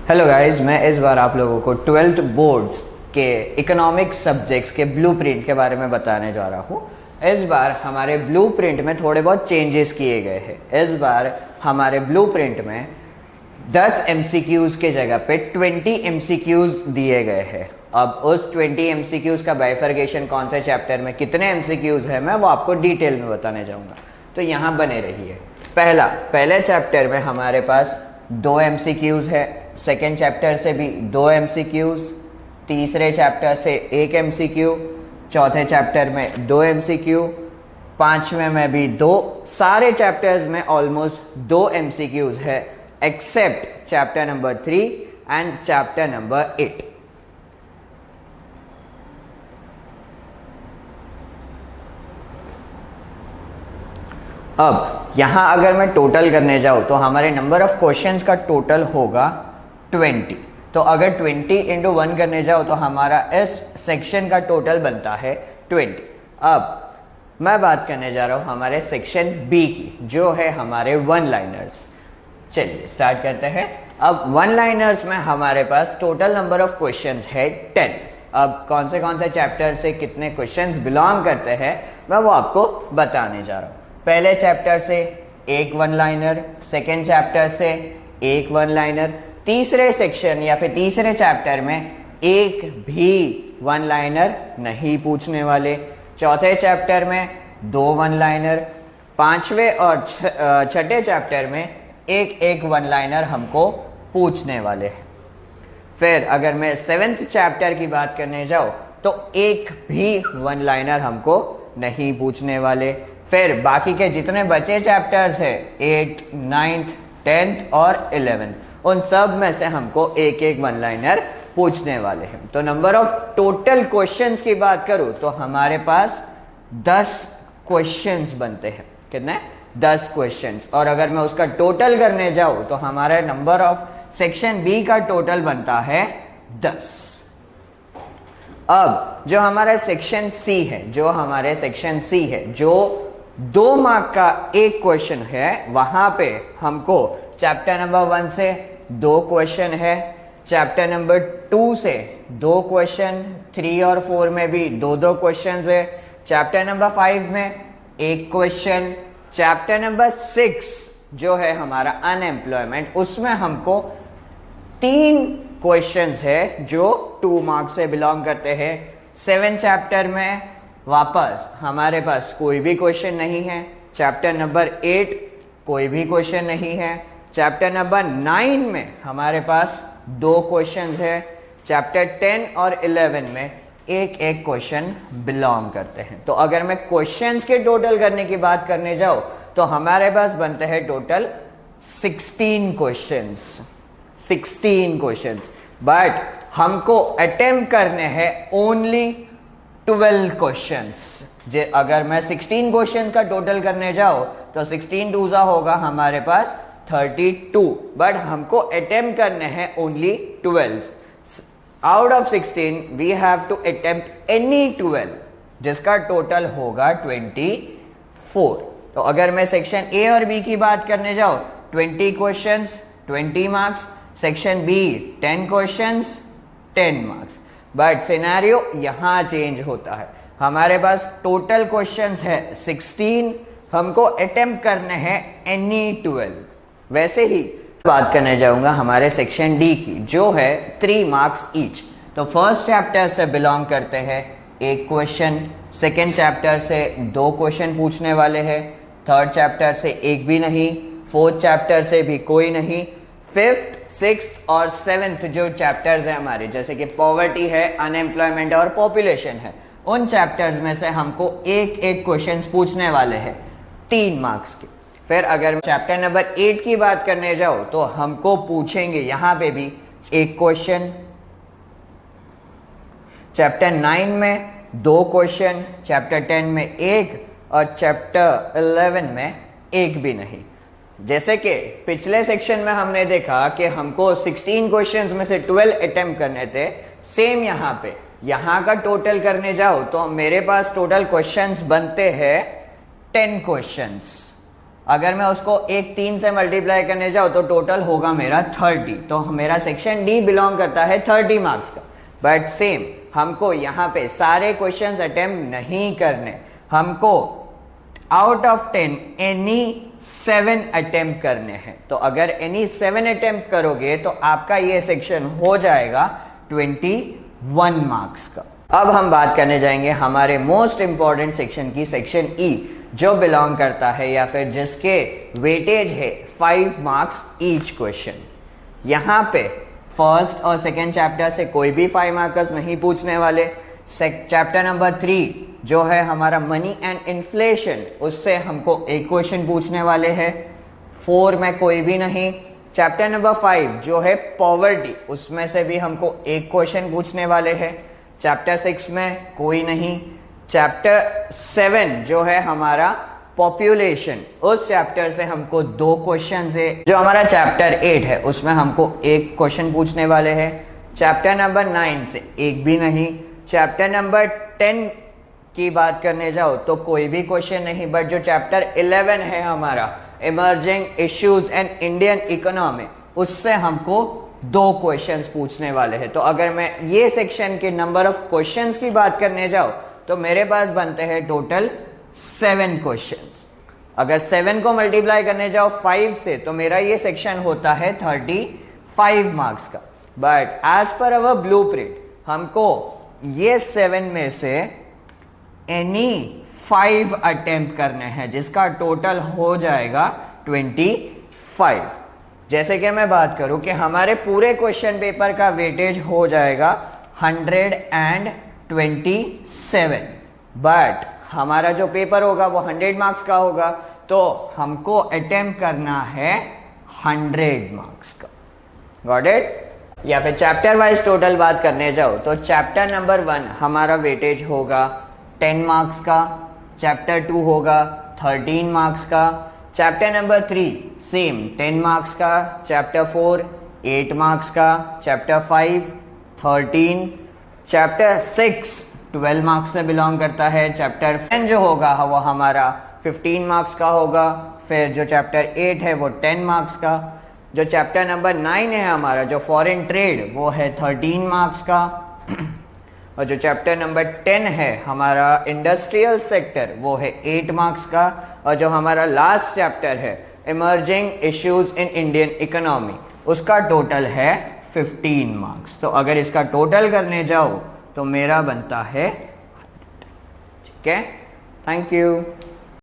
Hello guys, मैं इस बार आप लोगों को 12th बोर्ड्स के इकोनॉमिक सब्जेक्ट्स के ब्लूप्रिंट के बारे में बताने जा रहा हूँ। इस बार हमारे ब्लूप्रिंट में थोड़े बहुत चेंजेस किए गए हैं। इस बार हमारे ब्लूप्रिंट में 10 MCQs के जगह पे 20 MCQs दिए गए हैं। अब उस 20 MCQs का बाइफर्केशन कौन से चैप्टर में कितने MCQs है मैं वो आपको डिटेल में बताने जाऊँगा, तो यहाँ बने रहिए। पहले चैप्टर में हमारे पास 2 MCQs है, सेकेंड चैप्टर से भी 2 MCQs, तीसरे चैप्टर से 1 MCQ, चौथे चैप्टर में 2 MCQ, पांचवें में भी 2। सारे चैप्टर्स में ऑलमोस्ट 2 MCQs है except chapter number 3 and chapter number 8। अब यहाँ अगर मैं टोटल करने जाऊँ तो हमारे नंबर ऑफ क्वेश्चंस का टोटल होगा 20। तो अगर 20 इंटू 1 करने जाओ तो हमारा इस सेक्शन का टोटल बनता है 20। अब मैं बात करने जा रहा हूँ हमारे सेक्शन बी की, जो है हमारे वन लाइनर्स। चलिए स्टार्ट करते हैं। अब वन लाइनर्स में हमारे पास टोटल नंबर ऑफ क्वेश्चंस है 10। अब कौन से चैप्टर से कितने क्वेश्चंस बिलोंग करते हैं मैं वो आपको बताने जा रहा हूँ। पहले चैप्टर से एक वन लाइनर, सेकेंड चैप्टर से एक वन लाइनर, तीसरे सेक्शन या फिर तीसरे चैप्टर में एक भी वन लाइनर नहीं पूछने वाले, चौथे चैप्टर में 2 वन लाइनर, पांचवें और छठे चैप्टर में एक वन लाइनर हमको पूछने वाले। फिर अगर मैं 7th चैप्टर की बात करने जाऊँ तो एक भी वन लाइनर हमको नहीं पूछने वाले। फिर बाकी के जितने बचे चैप्टर्स हैं 8th, 9th, 10th और 11th, उन सब में से हमको एक वन लाइनर पूछने वाले हैं। तो नंबर ऑफ टोटल क्वेश्चंस की बात करूं तो हमारे पास 10 क्वेश्चंस बनते हैं। कितने? 10 क्वेश्चंस। और अगर मैं उसका टोटल करने जाऊं तो हमारे नंबर ऑफ सेक्शन बी का टोटल बनता है 10। अब जो हमारा सेक्शन सी है, जो 2 मार्क का एक क्वेश्चन है, वहां पे हमको चैप्टर नंबर 1 से 2 क्वेश्चन है, चैप्टर नंबर 2 से 2 क्वेश्चन, 3 और 4 में भी 2 क्वेश्चन है, चैप्टर नंबर 5 में 1 क्वेश्चन, चैप्टर नंबर 6 जो है हमारा अनएम्प्लॉयमेंट, उसमें हमको 3 क्वेश्चंस है जो 2 मार्क्स से बिलोंग करते हैं। 7 चैप्टर में वापस हमारे पास कोई भी क्वेश्चन नहीं है, चैप्टर नंबर 8 कोई भी क्वेश्चन नहीं है, चैप्टर नंबर 9 में हमारे पास 2 क्वेश्चंस है, चैप्टर 10 और 11 में एक क्वेश्चन बिलोंग करते हैं। तो अगर मैं क्वेश्चंस के टोटल करने की बात करने जाऊं तो हमारे पास बनते हैं टोटल 16 क्वेश्चंस, बट हमको अटेम्प्ट करने हैं ओनली 12 क्वेश्चंस। अगर मैं 16 क्वेश्चन का टोटल करने जाऊं तो 16 2 होगा हमारे पास 32, बट हमको अटेम्प्ट करने हैं only 12। Out of 16 we have to attempt any 12 जिसका टोटल होगा 24। तो अगर मैं सेक्शन ए और बी की बात करने जाऊं 20 questions 20 marks, section B 10 questions 10 marks. But scenario यहां चेंज होता है। हमारे पास टोटल क्वेश्चंस है 16, हमको अटेम्प्ट करने हैं एनी 12। वैसे ही बात करने जाऊंगा हमारे सेक्शन डी की, जो है 3 मार्क्स ईच। तो फर्स्ट चैप्टर से बिलोंग करते हैं 1 क्वेश्चन, सेकेंड चैप्टर से 2 क्वेश्चन पूछने वाले हैं, थर्ड चैप्टर से 1 भी नहीं, फोर्थ चैप्टर से भी कोई नहीं, 5th, 6th और 7th जो चैप्टर्स हैं हमारे, जैसे कि पॉवर्टी है, अनएम्प्लॉयमेंट और पॉपुलेशन है, उन चैप्टर्स में से हमको एक क्वेश्चन पूछने वाले हैं 3 मार्क्स के। फिर अगर चैप्टर नंबर 8 की बात करने जाओ तो हमको पूछेंगे यहाँ पे भी 1 क्वेश्चन, चैप्टर 9 में 2 क्वेश्चन, चैप्टर 10 में 1 और चैप्टर 11 में 1 भी नहीं। जैसे कि पिछले सेक्शन में हमने देखा कि हमको 16 क्वेश्चंस में से 12 अटेम्प्ट करने थे, सेम यहाँ का टोटल करने जाओ तो मेरे पास टोटल क्वेश्चंस बनते हैं 10 क्वेश्चंस। अगर मैं उसको एक 3 से मल्टीप्लाई करने जाऊँ तो टोटल होगा मेरा 30। तो मेरा सेक्शन डी बिलोंग करता है 30 मार्क्स का। बट सेम हमको यहाँ पे सारे क्वेश्चंस अटेम्प्ट नहीं करने, हमको आउट ऑफ 10 एनी 7 अटेम्प्ट करने हैं। तो अगर एनी 7 अटेम्प्ट करोगे तो आपका ये सेक्शन हो जाएगा 21 मार्क्स का। अब हम बात करने जाएंगे हमारे मोस्ट इंपॉर्टेंट सेक्शन की, सेक्शन ई, जो बिलोंग करता है या फिर जिसके वेटेज है 5 मार्क्स ईच क्वेश्चन। यहाँ पे फर्स्ट और सेकेंड चैप्टर से कोई भी 5 मार्कर्स नहीं पूछने वाले। चैप्टर नंबर 3 जो है हमारा मनी एंड इन्फ्लेशन, उससे हमको एक क्वेश्चन पूछने वाले हैं। 4 में कोई भी नहीं। चैप्टर नंबर 5 जो है पॉवर्टी, उसमें से भी हमको एक क्वेश्चन पूछने वाले हैं। चैप्टर 6 में कोई नहीं। चैप्टर 7 जो है हमारा पॉपुलेशन, उस चैप्टर से हमको 2 क्वेश्चन है। जो हमारा चैप्टर 8 है उसमें हमको एक क्वेश्चन पूछने वाले हैं। चैप्टर नंबर 9 से एक भी नहीं। चैप्टर नंबर 10 की बात करने जाओ तो कोई भी क्वेश्चन नहीं। बट जो चैप्टर 11 है हमारा emerging issues and Indian economy, उससे हमको 2 क्वेश्चंस पूछने वाले हैं। तो अगर मैं ये सेक्शन के नंबर ऑफ क्वेश्चंस की बात करने जाऊं तो मेरे पास बनते हैं टोटल 7 क्वेश्चंस। अगर 7 को मल्टीप्लाई करने जाओ 5 से तो मेरा ये सेक्शन होता है 35 मार्क्स का। But as per our blueprint हमको ये 7 में से एनी 5 अटेम्प्ट करने हैं, जिसका टोटल हो जाएगा 25। जैसे कि मैं बात करूं कि हमारे पूरे क्वेश्चन पेपर का वेटेज हो जाएगा 127, बट हमारा जो पेपर होगा वो 100 मार्क्स का होगा। तो हमको अटेम्प्ट करना है 100 मार्क्स का। Got it? या फिर चैप्टर वाइज टोटल बात करने जाओ तो चैप्टर नंबर 1 हमारा वेटेज होगा 10 मार्क्स का। चैप्टर 2 होगा 13 मार्क्स का। चैप्टर नंबर 3 सेम 10 मार्क्स का। चैप्टर 4 8 मार्क्स का। चैप्टर 5 13। चैप्टर 6 12 मार्क्स से बिलोंग करता है। चैप्टर 10 जो होगा वो हमारा 15 मार्क्स का होगा। फिर जो चैप्टर 8 है वो 10 मार्क्स का। जो चैप्टर नंबर 9 है हमारा जो फॉरेन ट्रेड, वो है 13 मार्क्स का। और जो चैप्टर नंबर 10 है हमारा इंडस्ट्रियल सेक्टर, वो है 8 मार्क्स का। और जो हमारा लास्ट चैप्टर है emerging issues in Indian economy, उसका टोटल है 15 मार्क्स। तो अगर इसका टोटल करने जाओ तो मेरा बनता है 100। ठीक है, थैंक यू।